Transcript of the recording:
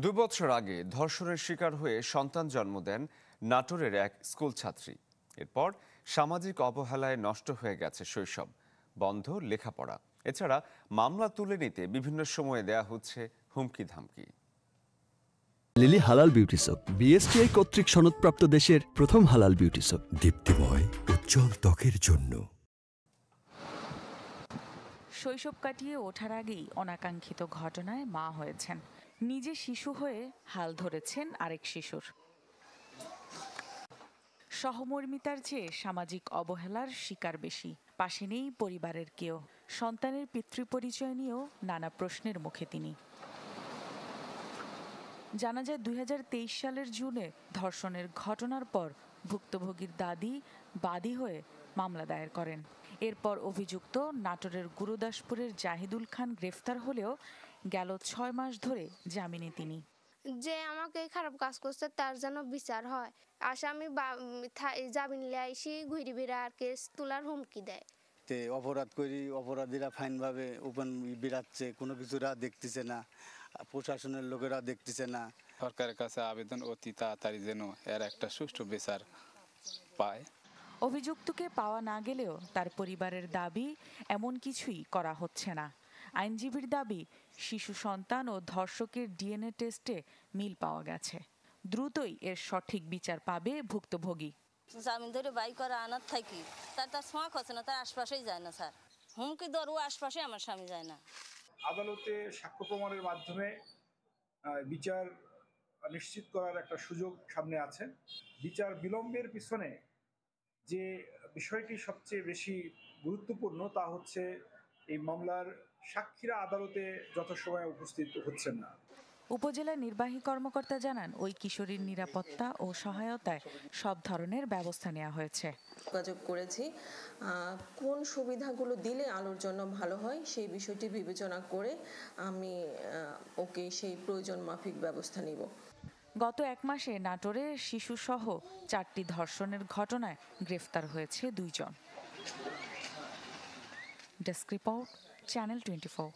২ বছর আগে ধর্ষণের শিকার হয়ে সন্তান জন্ম দেন নাটোরের এক স্কুল ছাত্রী। এরপর সামাজিক অবহেলায় নষ্ট হয়ে গেছে শৈশব, বন্ধ লেখাপড়া। এছাড়া মামলা তুলে নিতে বিভিন্ন সময়ে দেয়া হচ্ছে হুমকি ধামকি। লিলি হালাল বিউটি সোপ, বিএসটিআই কর্তৃক সনদপ্রাপ্ত দেশের প্রথম হালাল বিউটি সোপ। দীপ্তিময় উজ্জ্বল ত্বকের জন্য। শৈশব কাটিয়ে ওঠার আগেই অনাকাঙ্ক্ষিত ঘটনায় মা হয়েছেন। নিজে শিশু হয়ে হাল ধরেছেন আরেক শিশুর। সহমর্মিতার চেয়ে সামাজিক অবহেলার শিকার বেশি। পাশে নেই পরিবারের কেউ। সন্তানের পিতৃপরিচয় নিয়েও নানা প্রশ্নের মুখে তিনি। জানা যায় ২০২৩ সালের জুনে ধর্ষণের ঘটনার পর ভুক্তভোগীর দাদি বাদী হয়ে মামলা দায়ের করেন। এরপর অভিযুক্ত নাটোরের গুরুদাসপুরের জাহিদুল খান গ্রেফতার হলেও গেল ৬ মাস ধরে জামিনে তিনি। যে আমাকে খারাপ কাজ করছে তার যেন বিচার হয়। আসামি জামিন লাইসি ঘুরি বিরার কেস তোলার হুমকি দেয়। অপরাধ করি, অপরাধীরা ফাইন ভাবে ওপেন বিরাচ্ছে, কোনো কিছুরা দেখতেছে না, প্রশাসনের লোকেরা দেখতেছে না। সরকারের কাছে আবেদন অতি তাড়াতাড়ি যেন এর একটা সুষ্ঠু বিচার পায়। অভিযুক্তকে পাওয়া না গেলেও তার পরিবারের দাবি এমন কিছুই করা হচ্ছে না। আইনজীবীর দাবি শিশু সন্তান ও ধর্ষকের ডিএনএ টেস্টে মিল পাওয়া গেছে। দ্রুতই এর সঠিক বিচার পাবে ভুক্তভোগী। জামিন ধরে বাই করা আনার থাকি তার শখ হচ্ছে না, তার আশপাশেই যায় না স্যার। হুমকি দরও আশপাশে আমার স্বামী যায় না। আদালতে সাক্ষ্য প্রমাণের মাধ্যমে বিচার নিশ্চিত করার একটা সুযোগ সামনে আছে। বিচার বিলম্বের পিছনে যে বিষয়টি সবচেয়ে বেশি গুরুত্বপূর্ণ তা হচ্ছে এই মামলার সাক্ষীরা আদালতে যথাসময়ে উপস্থিত হচ্ছেন না। উপজেলা নির্বাহী কর্মকর্তা জানান, ওই কিশোরীর নিরাপত্তা ও সহায়তায় সব ধরনের ব্যবস্থা নেওয়া হয়েছে। যোগাযোগ করেছি কোন সুবিধাগুলো দিলে আলোর জন্য ভালো হয় সেই বিষয়টি বিবেচনা করে আমি ওকে সেই প্রয়োজন মাফিক ব্যবস্থা নিব। গত ১ মাসে নাটোরে শিশুসহ ৪টি ধর্ষণের ঘটনায় গ্রেফতার হয়েছে ২ জন। Desk report, channel 24।